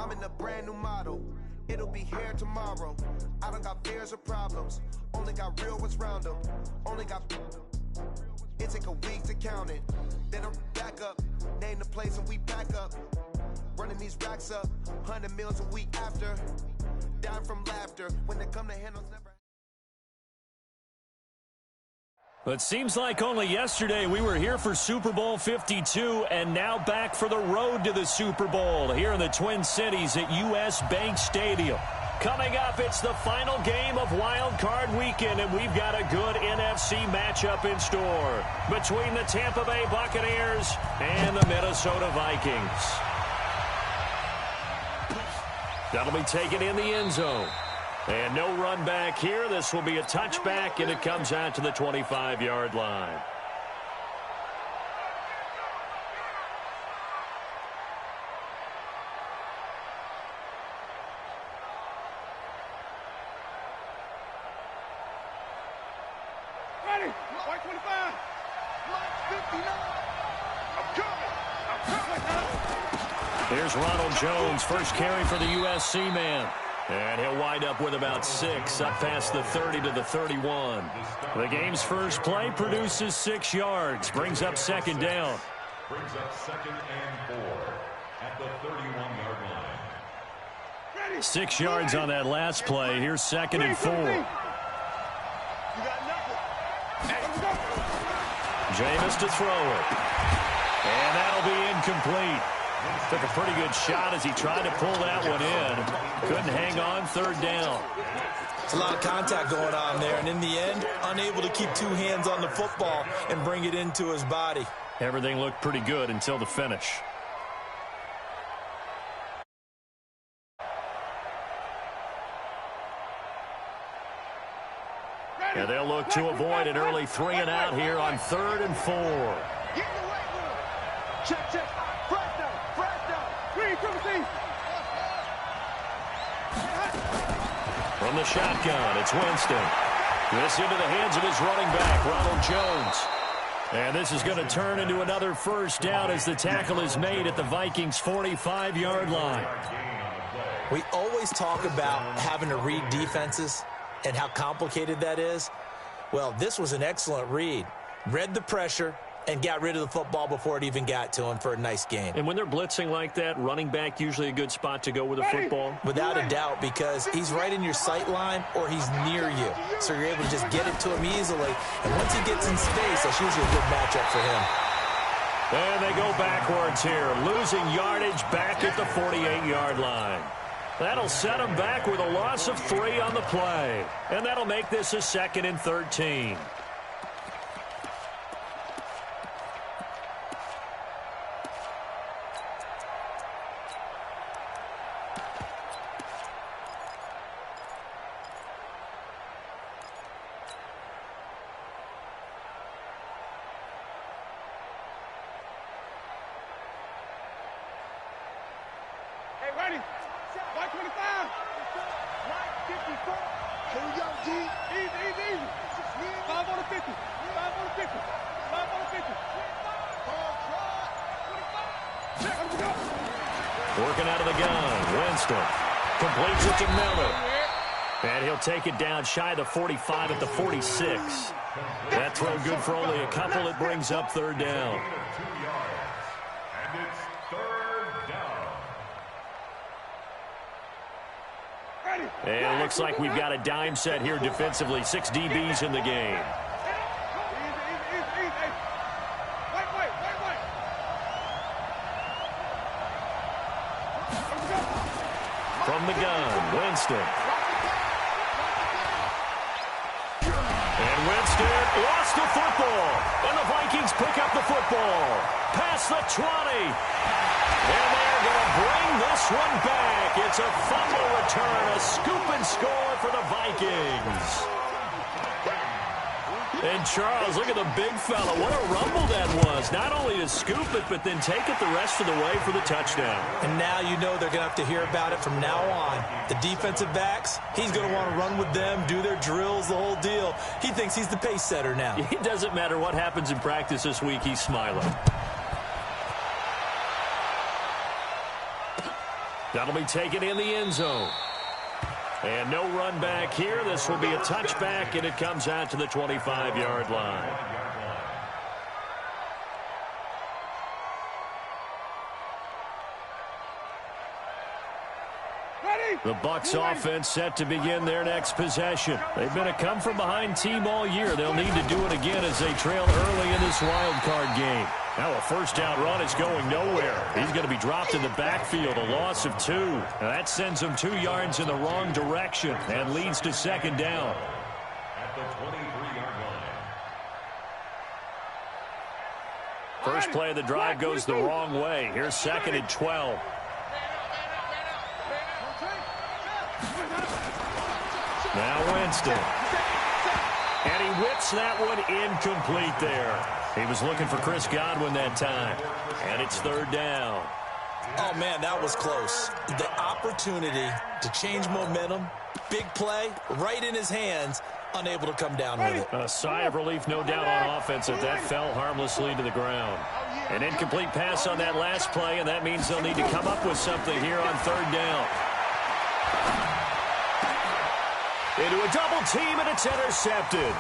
I'm in a brand new model. It'll be here tomorrow. I don't got fears or problems. Only got real what's round them. Only got... It take a week to count it. Then I'm back up. Name the place and we back up. Running these racks up. 100 meals a week after. Dying from laughter. When they come to handles never... It seems like only yesterday we were here for Super Bowl 52 and now back for the road to the Super Bowl here in the Twin Cities at US Bank Stadium. Coming up, it's the final game of Wild Card Weekend, and we've got a good NFC matchup in store between the Tampa Bay Buccaneers and the Minnesota Vikings. That'll be taken in the end zone. And no run back here. This will be a touchback, and it comes out to the 25-yard line. Ready? White 25. White 59. I'm coming. Here's Ronald Jones, first carry for the USC man. And he'll wind up with about 6, up past the 30 to the 31. The game's first play produces 6 yards, brings up second down. Brings up 2nd and 4 at the 31-yard line. 6 yards on that last play. Here's 2nd and 4. Jameis to throw it. And that'll be incomplete. Took a pretty good shot as he tried to pull that one in. Couldn't hang on, 3rd down. It's a lot of contact going on there, and in the end, unable to keep 2 hands on the football and bring it into his body. Everything looked pretty good until the finish. And they'll look to avoid an early 3 and out here on 3rd and 4. Check, check. From the shotgun, it's Winston. This into the hands of his running back, Ronald Jones. And this is going to turn into another first down as the tackle is made at the Vikings' 45-yard line. We always talk about having to read defenses and how complicated that is. Well, this was an excellent read. Read the pressure and got rid of the football before it even got to him for a nice game. And when they're blitzing like that, running back usually a good spot to go with a football? Without a doubt, because he's right in your sight line or he's near you. So you're able to just get it to him easily. And once he gets in space, that's usually a good matchup for him. And they go backwards here, losing yardage back at the 48-yard line. That'll set him back with a loss of 3 on the play. And that'll make this a 2nd and 13. Hey, ready? White 25. White 54. Here we go, G. Easy, easy, easy. 5 on the 50. 5 on the 50. 5 on the 50. Check, let's go. Working out of the gun, Winston completes it to Miller. And he'll take it down shy of the 45 at the 46. That throw good for only a couple. It brings up 3rd down. And it's 3rd down. And it looks like we've got a dime set here defensively. 6 DBs in the game. From the gun, Winston. And Winston lost the football. And the Vikings pick up the football. Past the 20. And they're going to bring this one back. It's a fumble return, a scoop and score for the Vikings. And Charles, look at the big fella. What a rumble that was. Not only to scoop it, but then take it the rest of the way for the touchdown. And now you know they're going to have to hear about it from now on. The defensive backs, he's going to want to run with them, do their drills, the whole deal. He thinks he's the pace setter now. It doesn't matter what happens in practice this week, he's smiling. That'll be taken in the end zone. And no run back here. This will be a touchback, and it comes out to the 25-yard line. The Bucs offense set to begin their next possession. They've been a come-from-behind team all year. They'll need to do it again as they trail early in this wild card game. Now a first down run is going nowhere. He's going to be dropped in the backfield, a loss of 2. Now that sends him 2 yards in the wrong direction and leads to second down. At the 23-yard line. First play of the drive goes the wrong way. Here's second and 12. Now Winston. And he whips that one incomplete there. He was looking for Chris Godwin that time. And it's third down. Oh, man, that was close. The opportunity to change momentum, big play, right in his hands, unable to come down with it. A sigh of relief, no doubt, on offense that fell harmlessly to the ground. An incomplete pass on that last play, and that means they'll need to come up with something here on third down. Into a double team, and it's intercepted.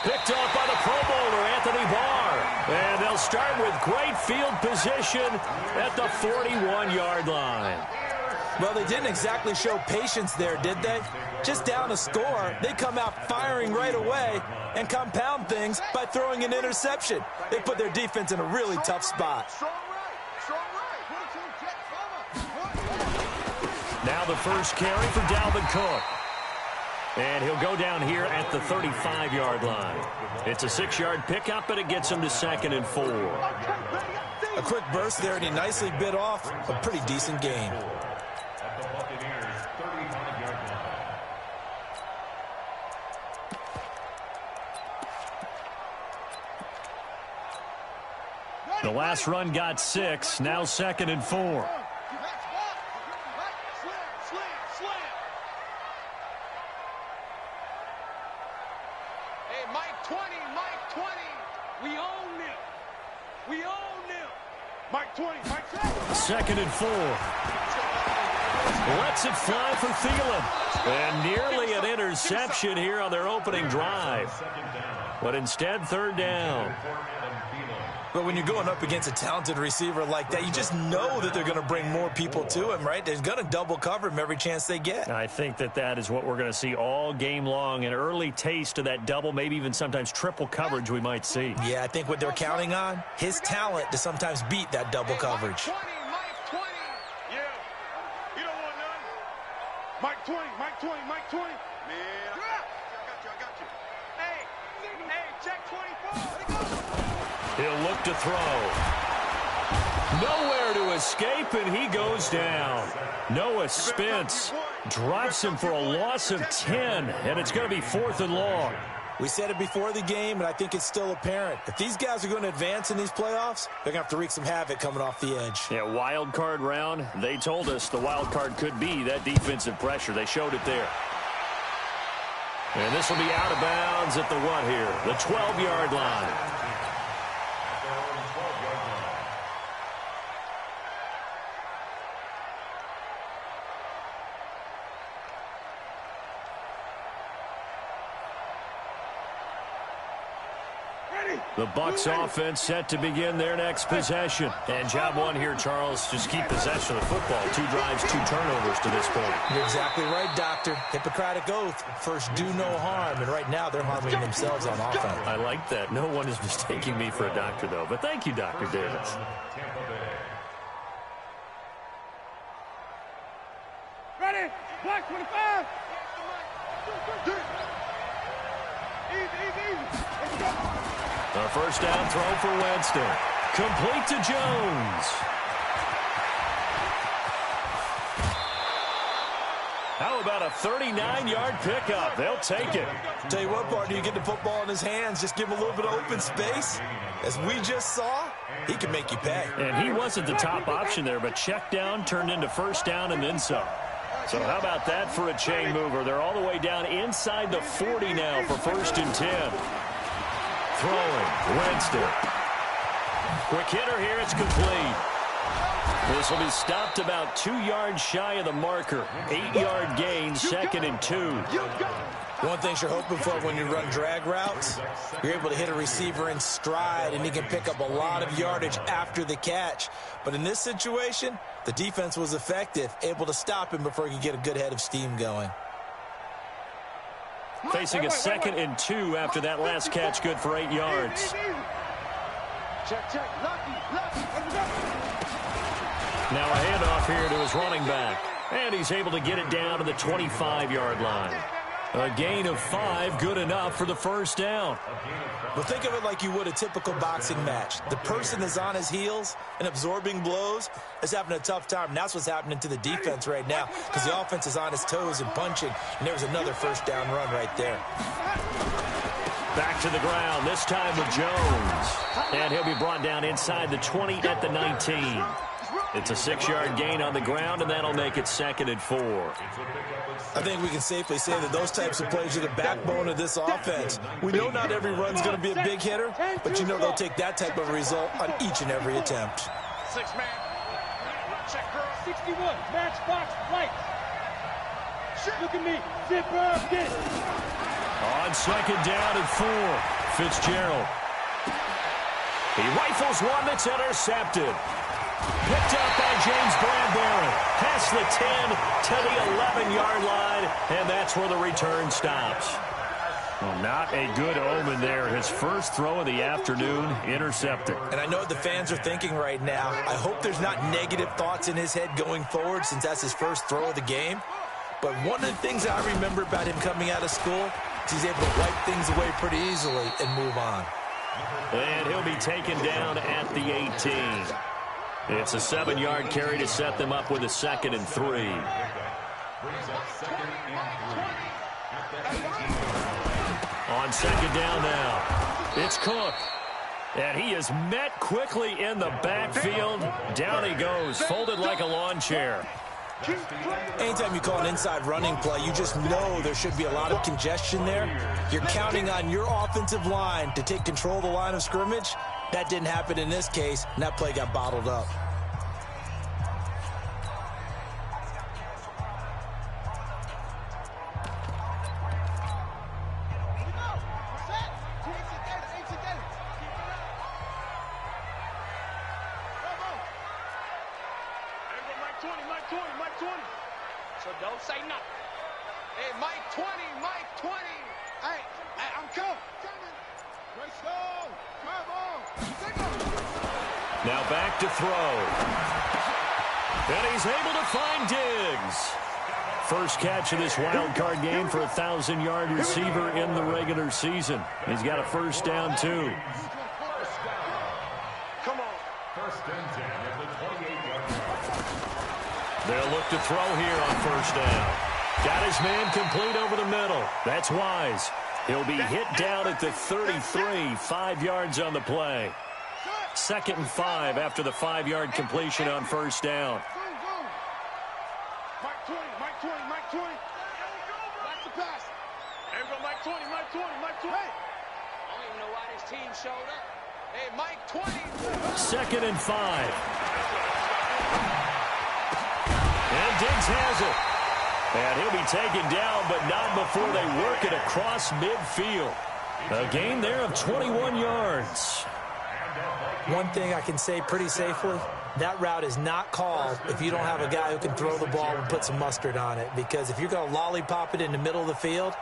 Picked off by the Pro Bowler, Anthony Barr. And they'll start with great field position at the 41-yard line. Well, they didn't exactly show patience there, did they? Just down a score, they come out firing right away and compound things by throwing an interception. They put their defense in a really tough spot. Now the first carry for Dalvin Cook. And he'll go down here at the 35-yard line. It's a 6-yard pickup, and it gets him to second and 4. A quick burst there, and he nicely bit off a pretty decent game. At the Buccaneers' 35-yard line. The last run got 6, now second and 4. Second and 4. Lets it fly for Thielen. And nearly an interception here on their opening drive. But instead, third down. But when you're going up against a talented receiver like that, you just know that they're going to bring more people to him, right? They're going to double cover him every chance they get. I think that is what we're going to see all game long. An early taste of that double, maybe even sometimes triple coverage we might see. Yeah, I think what they're counting on, his talent to sometimes beat that double coverage. Mike 20, Mike 20, Mike 20. Man, I got you. Hey, check 24. He'll look to throw. Nowhere to escape, and he goes down. Noah Spence drops him for a loss of 10, and it's going to be 4th and long. We said it before the game, and I think it's still apparent. If these guys are going to advance in these playoffs, they're going to have to wreak some havoc coming off the edge. Yeah, wild card round. They told us the wild card could be that defensive pressure. They showed it there. And this will be out of bounds at the what here? The 12-yard line. The Bucs offense set to begin their next possession. And job one here, Charles, just keep possession of the football. 2 drives, 2 turnovers to this point. You're exactly right, Doctor. Hippocratic oath. First, do no harm. And right now, they're harming themselves on offense. I like that. No one is mistaking me for a doctor, though. But thank you, Dr. Davis. Ready? Black 25. Easy. Let's go. A first down throw for Winston. Complete to Jones. How about a 39-yard pickup? They'll take it. Tell you what, partner, you get the football in his hands, just give him a little bit of open space. As we just saw, he can make you pay. And he wasn't the top option there, but check down turned into first down and then some. So how about that for a chain mover? They're all the way down inside the 40 now for 1st and 10. Throwing, Winston. Quick hitter here, it's complete. This will be stopped about 2 yards shy of the marker. 8-yard gain, 2nd and 2. One thing you're hoping for when you run drag routes, you're able to hit a receiver in stride, and he can pick up a lot of yardage after the catch. But in this situation, the defense was effective, able to stop him before he could get a good head of steam going. Facing a 2nd and 2 after that last catch, good for 8 yards. Check. Lucky. Now a handoff here to his running back. And he's able to get it down to the 25-yard line. A gain of 5, good enough for the first down. But think of it like you would a typical boxing match. The person is on his heels and absorbing blows is having a tough time. And that's what's happening to the defense right now because the offense is on his toes and punching. And there was another first down run right there. Back to the ground, this time with Jones. And he'll be brought down inside the 20 at the 19. It's a 6-yard gain on the ground, and that'll make it 2nd and 4. I think we can safely say that those types of plays are the backbone of this offense. We know not every run's going to be a big hitter, but you know they'll take that type of result on each and every attempt. 6-man. Check, girl. 61. Matchbox lights. Look at me. Zipper. Get it. On 2nd down and 4, Fitzgerald. He rifles one that's intercepted. Picked up by James Bradbury. Past the 10 to the 11-yard line, and that's where the return stops. Well, not a good omen there. His first throw of the afternoon, intercepted. And I know what the fans are thinking right now. I hope there's not negative thoughts in his head going forward since that's his first throw of the game. But one of the things I remember about him coming out of school is he's able to wipe things away pretty easily and move on. And he'll be taken down at the 18. It's a 7-yard carry to set them up with a 2nd and 3. On 2nd down now, it's Cook. And he is met quickly in the backfield. Down he goes, folded like a lawn chair. Anytime you call an inside running play, you just know there should be a lot of congestion there. You're counting on your offensive line to take control of the line of scrimmage. That didn't happen in this case, and that play got bottled up. Mike 20. So don't say nothing. Hey, Mike 20. Hey, I'm coming. Let's go. Come on. Now back to throw. And he's able to find Diggs. First catch of this wild card game for a 1,000-yard receiver in the regular season. He's got a first down, too. Come on. First and 10 at the 28-yard line. They'll look to throw here on first down. Got his man complete over the middle. That's Wise. He'll be hit down at the 33, 5 yards on the play. 2nd and 5 after the 5-yard completion on first down. Mike 20. Watch the pass. There we go, Mike 20. Hey. I don't even know why this team showed up. Hey, Mike 20. 2nd and 5. And Diggs has it. And he'll be taken down, but not before they work it across midfield. A gain there of 21 yards. One thing I can say pretty safely, that route is not called if you don't have a guy who can throw the ball and put some mustard on it. Because if you're going to lollipop it in the middle of the field,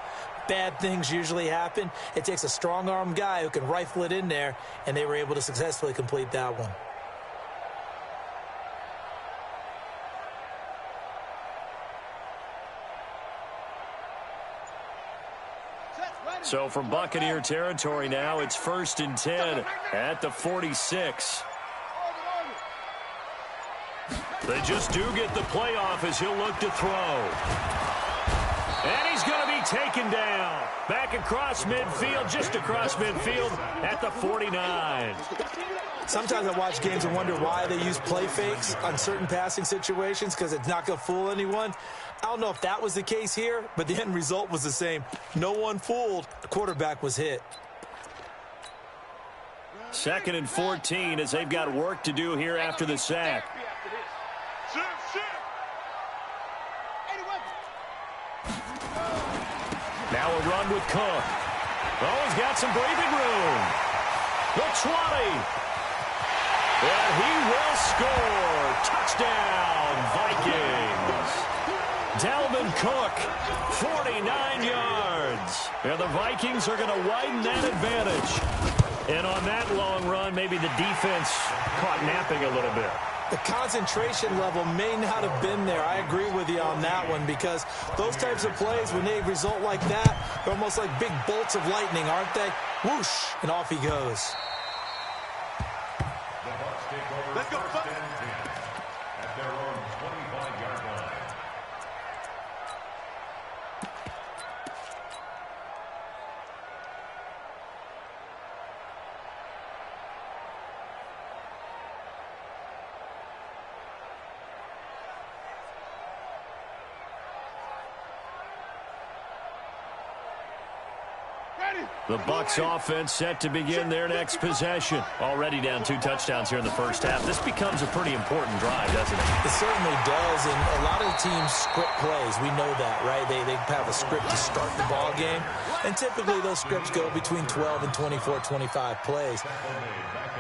bad things usually happen. It takes a strong-armed guy who can rifle it in there, and they were able to successfully complete that one. So from Buccaneer territory now, it's 1st and 10 at the 46. They just do get the playoff as he'll look to throw. And he's going to be taken down. Back across midfield, just across midfield at the 49. Sometimes I watch games and wonder why they use play fakes on certain passing situations because it's not going to fool anyone. I don't know if that was the case here, but the end result was the same. No one fooled. The quarterback was hit. 2nd and 14 as they've got work to do here after the sack. Now a run with Cook. Oh, he's got some breathing room. The 20. And he will score. Touchdown, Vikings. Dalvin Cook, 49 yards. And the Vikings are going to widen that advantage. And on that long run, maybe the defense caught napping a little bit. The concentration level may not have been there. I agree with you on that one, because those types of plays, when they result like that, they're almost like big bolts of lightning, aren't they? Whoosh, and off he goes. Let's go, Bucks. At their own 25-yard line. The Bucs offense set to begin their next possession. Already down 2 touchdowns here in the first half. This becomes a pretty important drive, doesn't it? It certainly does, and a lot of the teams script plays. We know that, right? They have a script to start the ball game, and typically those scripts go between 12 and 24, 25 plays.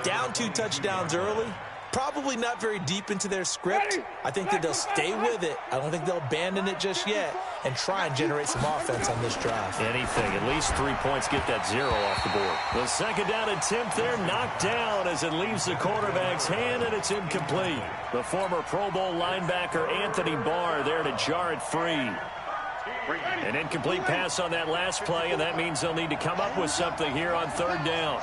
Down 2 touchdowns early, probably not very deep into their script. I think that they'll stay with it. I don't think they'll abandon it just yet and try and generate some offense on this drive. Anything. At least 3 points, get that 0 off the board. The second down attempt there knocked down as it leaves the quarterback's hand, and it's incomplete. The former Pro Bowl linebacker Anthony Barr there to jar it free. An incomplete pass on that last play, and that means they'll need to come up with something here on third down.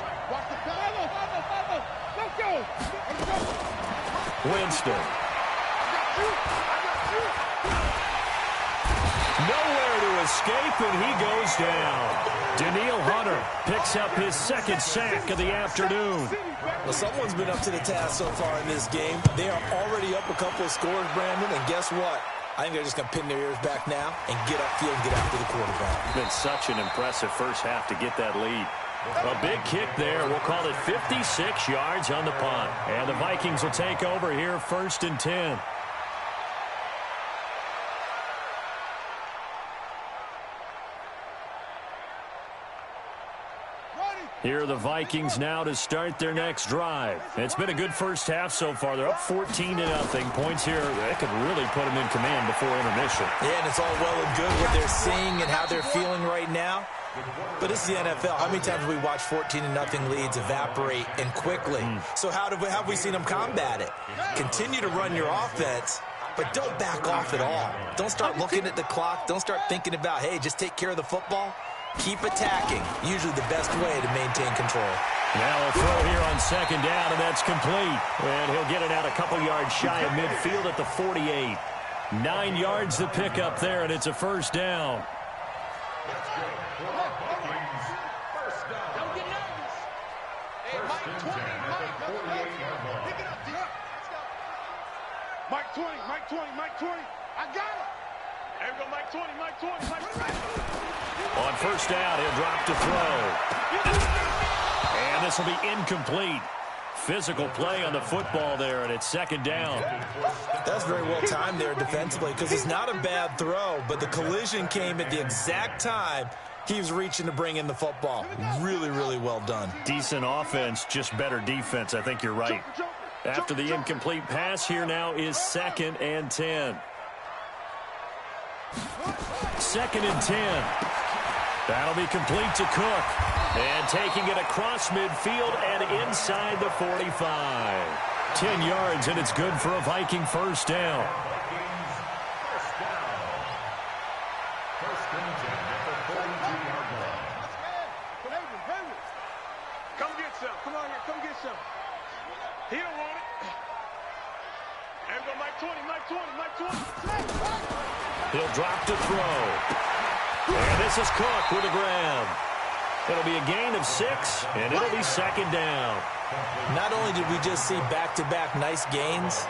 Winston. Nowhere to escape, and he goes down. Danielle Hunter picks up his second sack of the afternoon. Well, someone's been up to the task so far in this game. They are already up a couple of scores, Brandon, and guess what? I think they're just going to pin their ears back now and get upfield and get after the quarterback. It's been such an impressive first half to get that lead. A big kick there. We'll call it 56 yards on the punt. And the Vikings will take over here, 1st and 10. Here are the Vikings now to start their next drive. It's been a good first half so far. They're up 14-0. Points here that could really put them in command before intermission. Yeah, and it's all well and good what they're seeing and how they're feeling right now. But this is the NFL. How many times have we watched 14-0 leads evaporate and quickly? So how have we seen them combat it? Continue to run your offense, but don't back off at all. Don't start looking at the clock. Don't start thinking about, hey, just take care of the football. Keep attacking. Usually the best way to maintain control. Now a throw here on second down, and that's complete. And he'll get it out a couple yards shy of midfield at the 48. 9 yards to pick up there, and it's a first down. Mike 20, Mike 20, Mike 20. I got it. There we go, Mike 20, Mike 20, Mike 20. On first down, he'll drop to throw. And this will be incomplete. Physical play on the football there, and it's second down. That's very well timed there defensively, because it's not a bad throw, but the collision came at the exact time he was reaching to bring in the football. Really, really well done. Decent offense, just better defense. I think you're right. After the incomplete pass, here now is 2nd and 10. 2nd and 10. That'll be complete to Cook. And taking it across midfield and inside the 45. 10 yards, and it's good for a Viking first down. Come get some. Come on here. Come get some. He don't want it. There we go, Mike 20, Mike 20, Mike 20. He'll drop to throw. And this is Cook with the ground. It'll be a gain of 6, and it'll be second down. Not only did we just see back-to-back nice gains,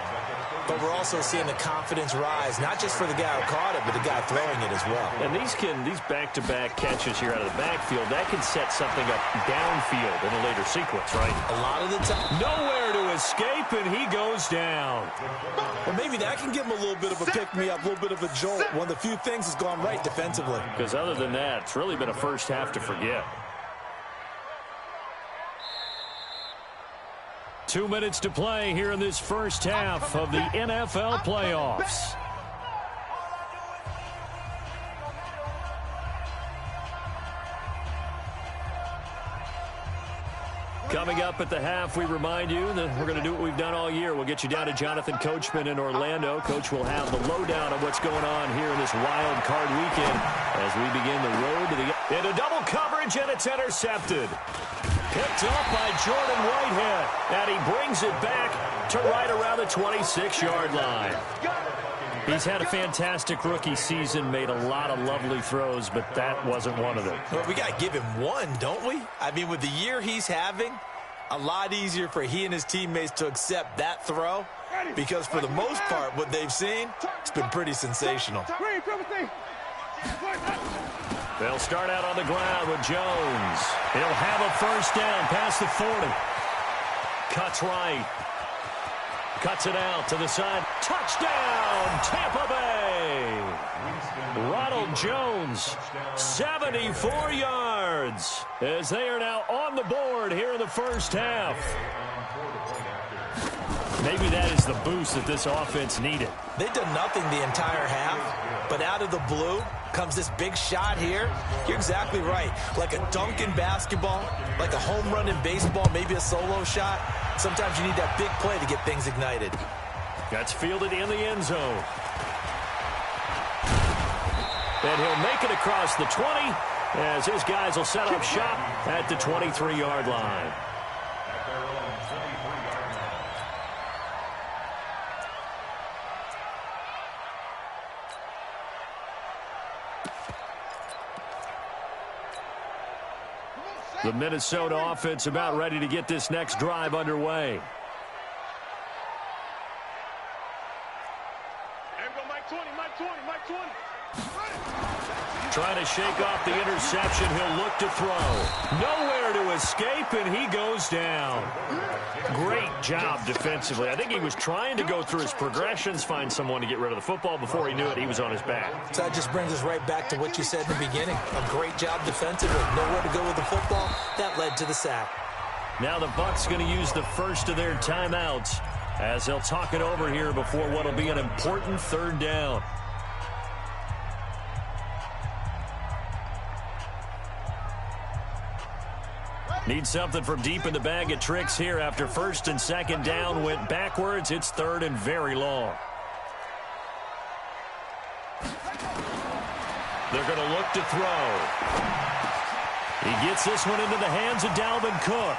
but we're also seeing the confidence rise, not just for the guy who caught it, but the guy throwing it as well. And these back-to-back catches here out of the backfield, that can set something up downfield in a later sequence, right? A lot of the time. Nowhere to escape, and he goes down. Well, maybe that can give him a little bit of a pick-me-up, a little bit of a jolt. One of the few things has gone right defensively. Because other than that, it's really been a first half to forget. 2 minutes to play here in this first half of the NFL playoffs. Coming up at the half, we remind you that we're going to do what we've done all year. We'll get you down to Jonathan Coachman in Orlando. Coach will have the lowdown on what's going on here in this wild card weekend as we begin the road to the... Into double coverage, and it's intercepted. Picked up by Jordan Whitehead, and he brings it back to right around the 26-yard line. He's had a fantastic rookie season, made a lot of lovely throws, but that wasn't one of them. Well, we got to give him one, don't we? I mean, with the year he's having, a lot easier for he and his teammates to accept that throw because for the most part, what they've seen, it's been pretty sensational. They'll start out on the ground with Jones. He'll have a first down past the 40. Cuts right. Cuts it out to the side. Touchdown, Tampa Bay. Ronald Jones, 74 yards, as they are now on the board here in the first half. Maybe that is the boost that this offense needed. They've done nothing the entire half, but out of the blue comes this big shot here. You're exactly right. Like a dunk in basketball, like a home run in baseball, maybe a solo shot. Sometimes you need that big play to get things ignited. That's fielded in the end zone. And he'll make it across the 20 as his guys will set up shop at the 23-yard line. The Minnesota offense about ready to get this next drive underway. Trying to shake off the interception. He'll look to throw. Nowhere to escape, and he goes down. Great job defensively. I think he was trying to go through his progressions, find someone to get rid of the football. Before he knew it, he was on his back. So that just brings us right back to what you said in the beginning. A great job defensively. Nowhere to go with the football. That led to the sack. Now the Bucs going to use the first of their timeouts as they'll talk it over here before what will be an important third down. Need something from deep in the bag of tricks here after first and second down went backwards. It's third and very long. They're going to look to throw. He gets this one into the hands of Dalvin Cook.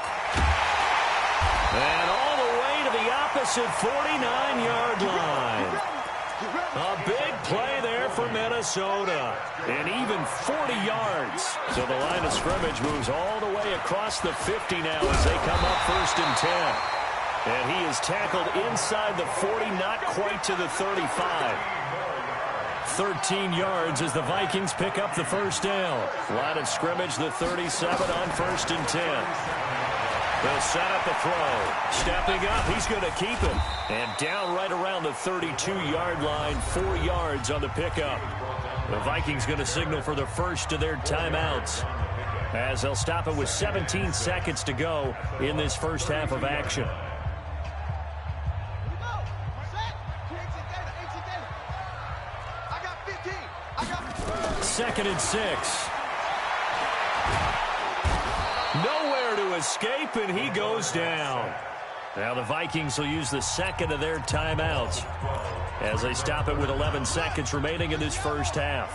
And all the way to the opposite 49-yard line. A big play there for Minnesota. And even 40 yards. So the line of scrimmage moves all the way across the 50 now as they come up first and 10. And he is tackled inside the 40, not quite to the 35. 13 yards as the Vikings pick up the first down. Line of scrimmage, the 37 on first and 10. They'll set up a throw. Stepping up, he's going to keep it. And down right around the 32-yard line, 4 yards on the pickup. The Vikings going to signal for the first of their timeouts as they'll stop it with 17 seconds to go in this first half of action. Second and 6. Nowhere to escape, and he goes down. Now the Vikings will use the second of their timeouts as they stop it with 11 seconds remaining in this first half.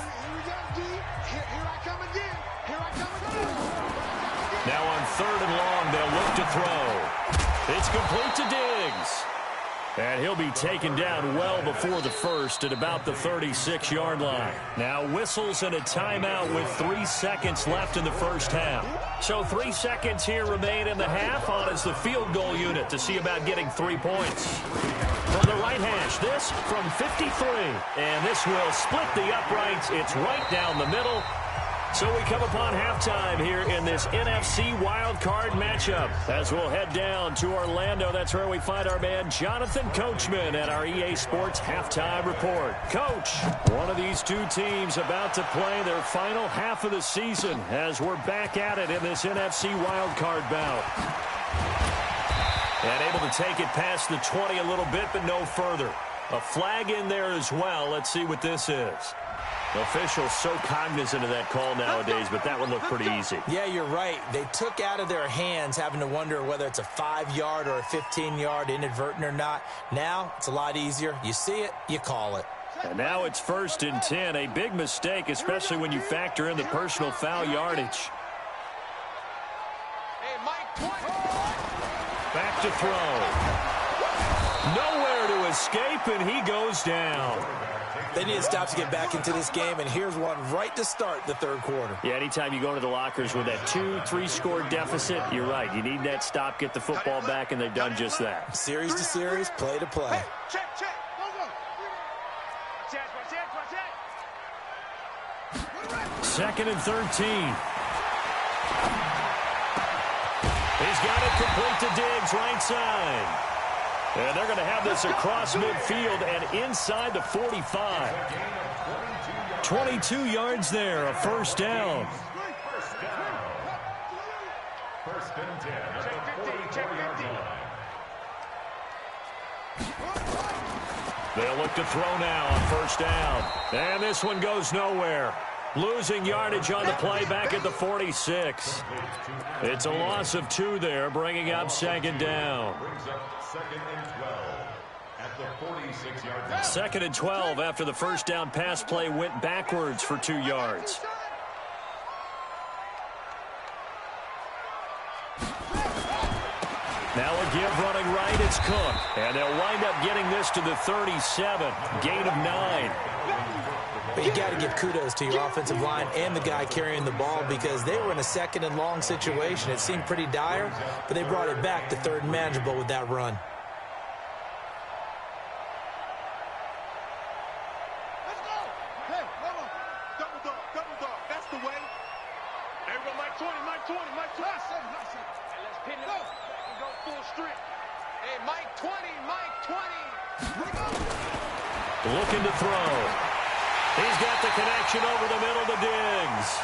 Now on third and long, they'll look to throw. It's complete to Diggs. And he'll be taken down well before the first at about the 36-yard line. Now whistles and a timeout with 3 seconds left in the first half. So 3 seconds here remain in the half on as the field goal unit to see about getting 3 points. From the right hash, this from 53. And this will split the uprights. It's right down the middle. So we come upon halftime here in this NFC wildcard matchup as we'll head down to Orlando. That's where we find our man Jonathan Coachman at our EA Sports Halftime Report. Coach, one of these two teams about to play their final half of the season as we're back at it in this NFC wildcard bout. And able to take it past the 20 a little bit, but no further. A flag in there as well. Let's see what this is. Officials so cognizant of that call nowadays, but that one looked pretty easy. Yeah, you're right. They took out of their hands having to wonder whether it's a 5-yard or a 15-yard inadvertent or not. Now it's a lot easier. You see it, you call it. And now it's 1st and 10. A big mistake, especially when you factor in the personal foul yardage. Back to throw. Nowhere to escape, and he goes down. They need to stop to get back into this game, and here's one right to start the third quarter. Yeah, anytime you go to the lockers with that 2-3 score deficit, you're right. You need that stop, get the football back, and they've done just that. Series to series, play to play. Check. Second and 13. He's got it complete to Diggs, right side. And they're going to have this across midfield and inside the 45. 22 yards there, a first down. First and 10 at the 44-yard line. They'll look to throw now on first down. And this one goes nowhere. Losing yardage on the play back at the 46. It's a loss of 2 there, bringing up second down. Brings up second and 12 at the 46-yard line. Second and 12 after the first down pass play went backwards for 2 yards. Now a give running right, it's Cook. And they'll wind up getting this to the 37. Gain of 9. But you got to give kudos to your offensive line and the guy carrying the ball because they were in a second and long situation. It seemed pretty dire, but they brought it back to third and manageable with that run. Let's go. Hey, level. Double dog. That's the way. There we go, Mike 20. Let's pin it up and go full strength. Hey, Mike 20. Looking to throw. He's got the connection over the middle to Diggs.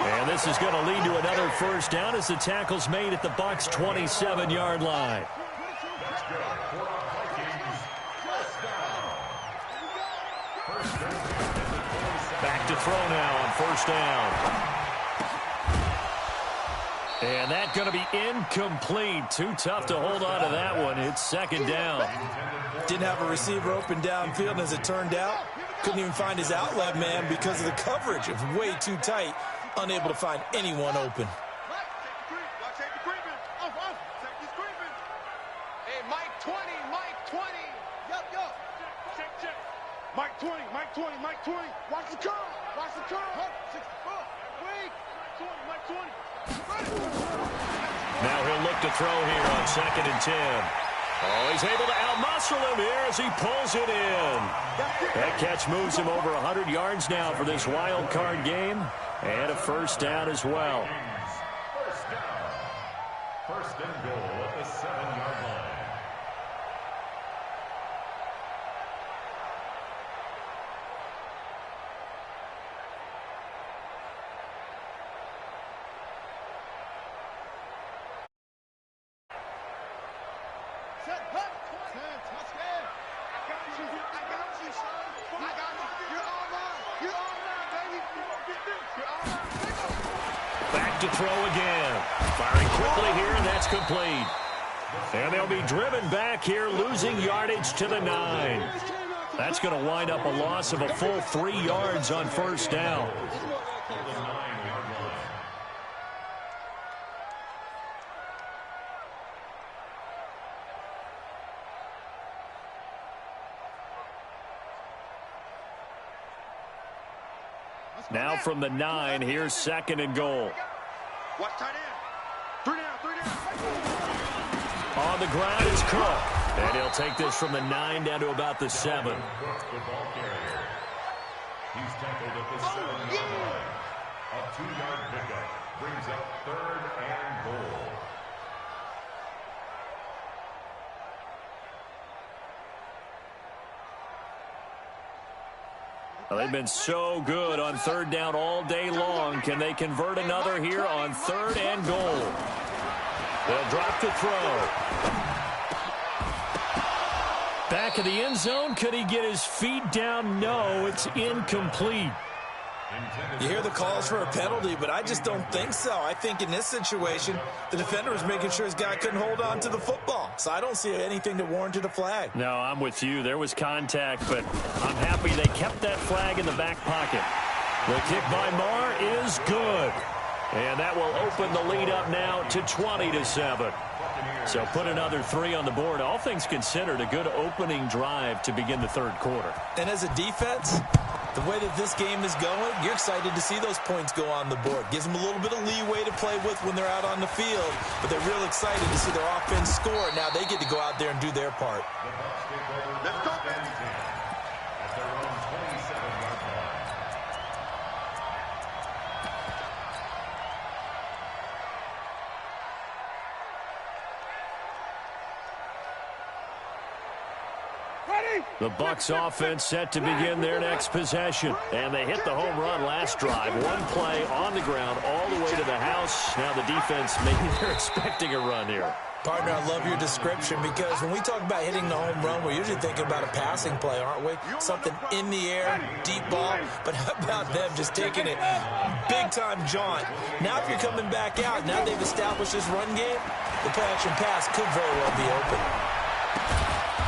And this is going to lead to another first down as the tackle's made at the Bucs' 27-yard line. Let's go for our Vikings. First down. Back to throw now on first down. And that's going to be incomplete. Too tough to hold on to that one. It's second down. Didn't have a receiver open downfield, and as it turned out, couldn't even find his outlet man because of the coverage. It was way too tight, unable to find anyone open. Hey, Mike 20. Check. Mike 20. Watch the curl. Huh, 64. Wait. Mike 20. Now he'll look to throw here on second and 10. Oh, he's able to outmuscle him here as he pulls it in. That catch moves him over 100 yards now for this wild card game. And a first down as well. First down. First and goal at the 7-yard line. Back to throw again. Firing quickly here, and that's complete. And they'll be driven back here, losing yardage to the 9. That's going to wind up a loss of a full 3 yards on first down. Now from the 9, here's second and goal. Watch tight end. 3 down. On the ground is Cook. And he'll take this from the 9 down to about the 7. Cook, the ball carrier. He's tackled at the 7-yard line. A 2-yard pickup brings up 3rd and goal. Well, they've been so good on 3rd down all day long. Can they convert another here on 3rd and goal? They'll drop the throw. Back of the end zone. Could he get his feet down? No, it's incomplete. You hear the calls for a penalty, but I just don't think so. I think in this situation, the defender was making sure his guy couldn't hold on to the football. So I don't see anything that warranted a flag. No, I'm with you. There was contact, but I'm happy they kept that flag in the back pocket. The kick by Marr is good. And that will open the lead up now to 20-7. So put another 3 on the board. All things considered, a good opening drive to begin the 3rd quarter. And as a defense, the way that this game is going, you're excited to see those points go on the board. Gives them a little bit of leeway to play with when they're out on the field, but they're real excited to see their offense score. Now they get to go out there and do their part. Let's go. At their own 27-yard line. The Bucs offense set to begin their next possession. And they hit the home run last drive. One play on the ground all the way to the house. Now the defense, maybe they're expecting a run here. Partner, I love your description because when we talk about hitting the home run, we're usually thinking about a passing play, aren't we? Something in the air, deep ball. But how about them just taking it big-time jaunt? Now if you're coming back out, now they've established this run game, the play-action pass could very well be open.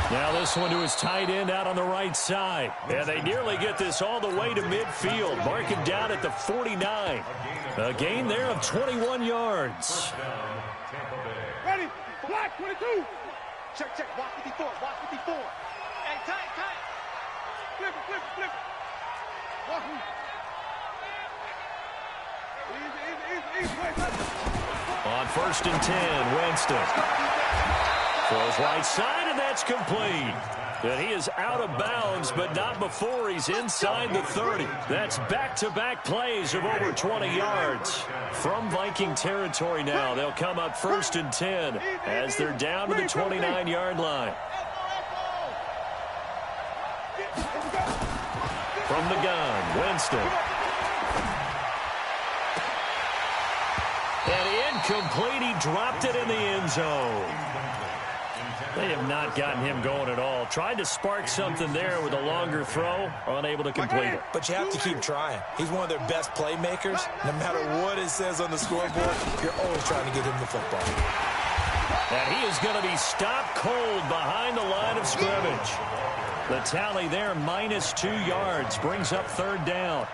Now this one to his tight end out on the right side. And they nearly get this all the way to midfield. Mark him down at the 49. A gain there of 21 yards. Ready? Black 22. Check, check. Watch 54. Watch 54. Hey, tight. Flip it. Walk him. Easy. On 1st and 10, Winston. Throws right side, and that's complete. And he is out of bounds, but not before he's inside the 30. That's back-to-back plays of over 20 yards. From Viking territory now, they'll come up 1st and 10 as they're down to the 29-yard line. From the gun, Winston. And incomplete, he dropped it in the end zone. They have not gotten him going at all. Tried to spark something there with a longer throw, unable to complete it. But you have to keep trying. He's one of their best playmakers. No matter what it says on the scoreboard, you're always trying to get him the football. And he is going to be stopped cold behind the line of scrimmage. The tally there, -2 yards, brings up 3rd down.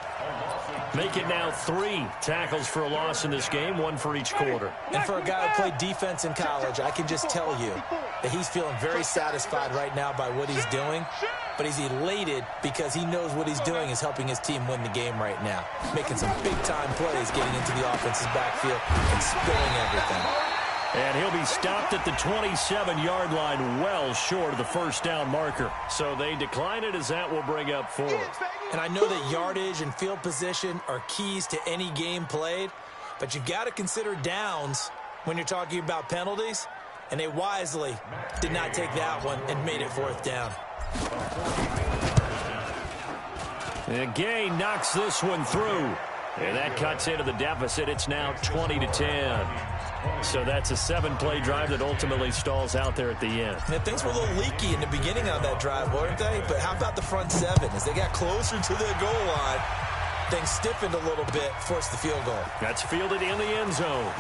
Make it now 3 tackles for a loss in this game, 1 for each quarter. And for a guy who played defense in college, I can just tell you that he's feeling very satisfied right now by what he's doing, but he's elated because he knows what he's doing is helping his team win the game right now. Making some big-time plays, getting into the offense's backfield and spilling everything. And he'll be stopped at the 27-yard line, well short of the 1st down marker. So they decline it as that will bring up 4. And I know that yardage and field position are keys to any game played, but you've got to consider downs when you're talking about penalties, and they wisely did not take that one and made it 4th down. And Gay knocks this one through. And that cuts into the deficit. It's now 20-10. So that's a 7-play drive that ultimately stalls out there at the end. And things were a little leaky in the beginning on that drive, weren't they? But how about the front 7? As they got closer to the goal line, things stiffened a little bit, forced the field goal. That's fielded in the end zone.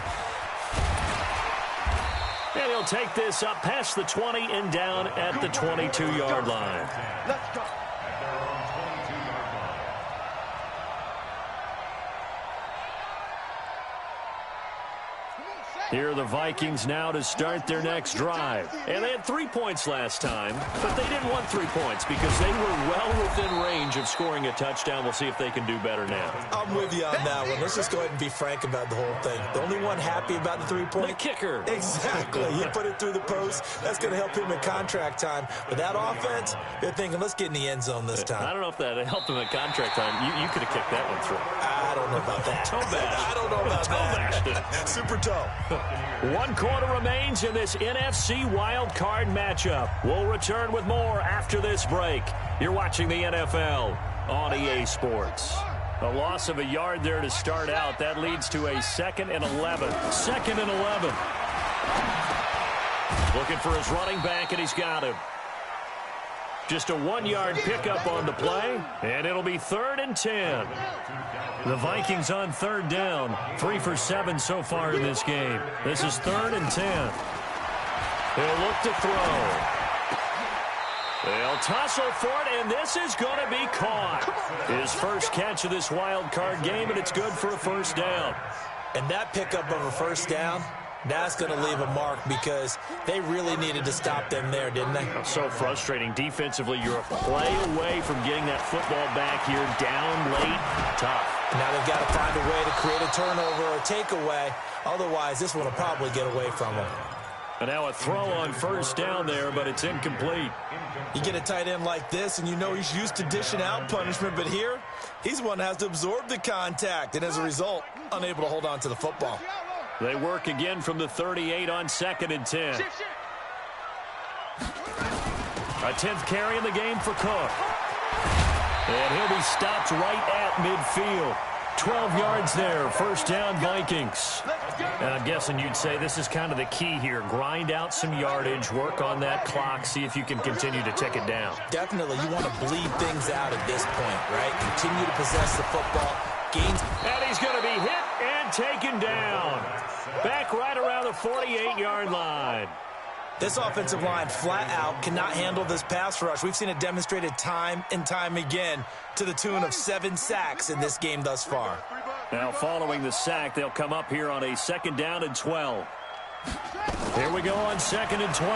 And he'll take this up past the 20 and down at the 22-yard line. Let's go. Here are the Vikings now to start their next drive. And they had 3 points last time, but they didn't want 3 points because they were well within range of scoring a touchdown. We'll see if they can do better now. I'm with you on that one. Let's just go ahead and be frank about the whole thing. The only one happy about the 3-point? The kicker. Exactly. He put it through the post. That's going to help him in contract time. But that offense, they're thinking, let's get in the end zone this time. I don't know if that helped him at contract time. You could have kicked that one through. I don't know about that. Toe bash. I don't know about that. Bashed. Super toe. 1 quarter remains in this NFC wild card matchup. We'll return with more after this break. You're watching the NFL on EA Sports. A loss of a yard there to start out. That leads to a 2nd and 11. 2nd and 11. Looking for his running back, and he's got him. Just a 1-yard pickup on the play, and it'll be 3rd and 10. The Vikings on 3rd down. 3 for 7 so far in this game. This is 3rd and 10. He'll look to throw. They'll tussle for it, and this is going to be caught. His first catch of this wild card game, and it's good for a 1st down. And that pickup of a 1st down, that's going to leave a mark because they really needed to stop them there, didn't they? So frustrating. Defensively, you're a play away from getting that football back here down late. Tough. Now they've got to find a way to create a turnover or a takeaway. Otherwise, this one will probably get away from them. And now a throw on 1st down there, but it's incomplete. You get a tight end like this, and you know he's used to dishing out punishment, but here, he's one that has to absorb the contact, and as a result, unable to hold on to the football. They work again from the 38 on 2nd and 10. A 10th carry in the game for Cook. And he'll be stopped right at midfield. 12 yards there, 1st down Vikings. And I'm guessing you'd say this is kind of the key here. Grind out some yardage, work on that clock, see if you can continue to tick it down. Definitely, you want to bleed things out at this point, right? Continue to possess the football. Gains. And he's going to be hit and taken down. Back right around the 48-yard line. This offensive line flat out cannot handle this pass rush. We've seen it demonstrated time and time again to the tune of 7 sacks in this game thus far. Now following the sack, they'll come up here on a 2nd down and 12. Here we go on 2nd and 12.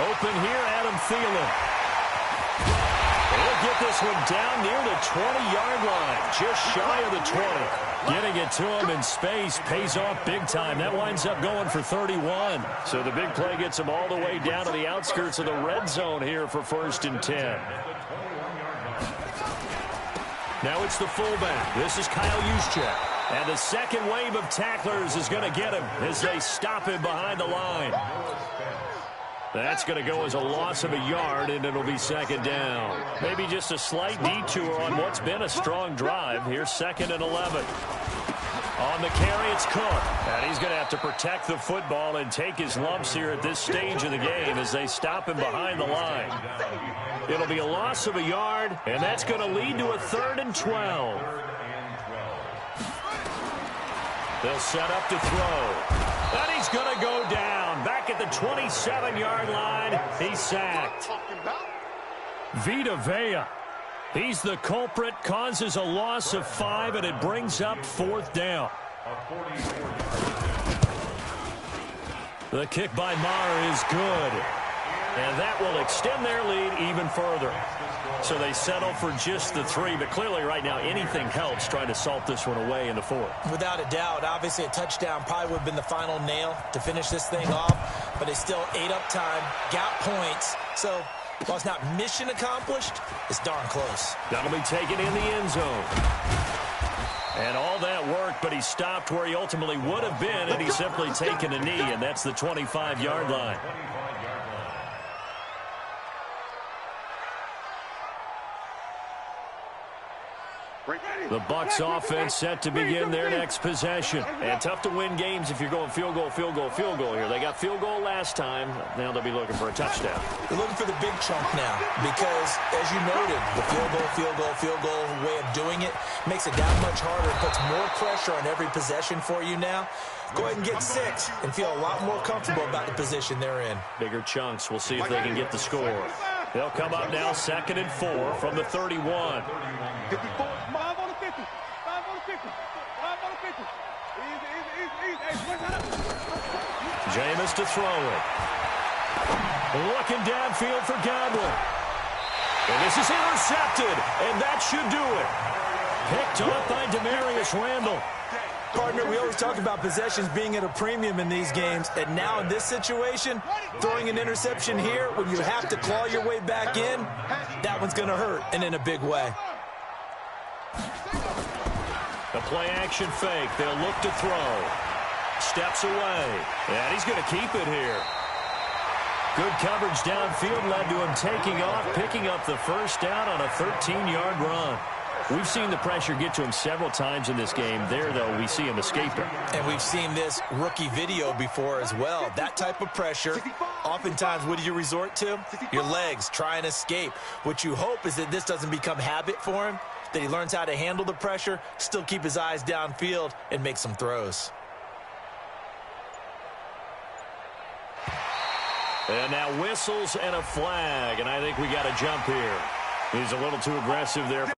Open here, Adam Thielen. He'll get this one down near the 20-yard line, just shy of the 20. Getting it to him in space pays off big time. That winds up going for 31. So the big play gets him all the way down to the outskirts of the red zone here for 1st and 10. Now it's the fullback. This is Kyle Juszczyk. And the second wave of tacklers is going to get him as they stop him behind the line. That's going to go as a loss of a yard, and it'll be 2nd down. Maybe just a slight detour on what's been a strong drive. Here's 2nd and 11. On the carry, it's Cook. And he's going to have to protect the football and take his lumps here at this stage of the game as they stop him behind the line. It'll be a loss of a yard, and that's going to lead to a 3rd and 12. They'll set up to throw. And he's going to go down. Back at the 27-yard line, he's sacked. Vita Vea. He's the culprit, causes a loss of 5, and it brings up 4th down. The kick by Maher is good. And that will extend their lead even further. So they settle for just the 3, but clearly right now anything helps trying to salt this one away in the 4th. Without a doubt, obviously a touchdown probably would have been the final nail to finish this thing off, but they still ate up time, got points. So while it's not mission accomplished, it's darn close. That'll be taken in the end zone. And all that worked, but he stopped where he ultimately would have been, and he's simply taken a knee, and that's the 25-yard line. The Bucs offense set to begin their next possession. And tough to win games if you're going field goal, field goal, field goal here. They got field goal last time. Now they'll be looking for a touchdown. They're looking for the big chunk now because, as you noted, the field goal way of doing it makes it that much harder. It puts more pressure on every possession for you now. Go ahead and get 6 and feel a lot more comfortable about the position they're in. Bigger chunks. We'll see if they can get the score. They'll come up now 2nd and 4 from the 31. 54. 5 on the 50. 5 on the 50. 5 on the 50. Easy. Jameis to throw it. Looking downfield for Godwin. And this is intercepted, and that should do it. Picked off by Demarius Randall. Partner, we always talk about possessions being at a premium in these games, and now in this situation, throwing an interception here when you have to claw your way back in, that one's going to hurt, and in a big way. The play action fake. They'll look to throw. Steps away. And he's going to keep it here. Good coverage downfield led to him taking off, picking up the first down on a 13-yard run. We've seen the pressure get to him several times in this game. There, though, we see him escaping. And we've seen this rookie video before as well. That type of pressure, oftentimes, what do you resort to? Your legs, try and escape. What you hope is that this doesn't become habit for him, that he learns how to handle the pressure, still keep his eyes downfield, and make some throws. And now whistles and a flag, and I think we got to jump here. He's a little too aggressive there.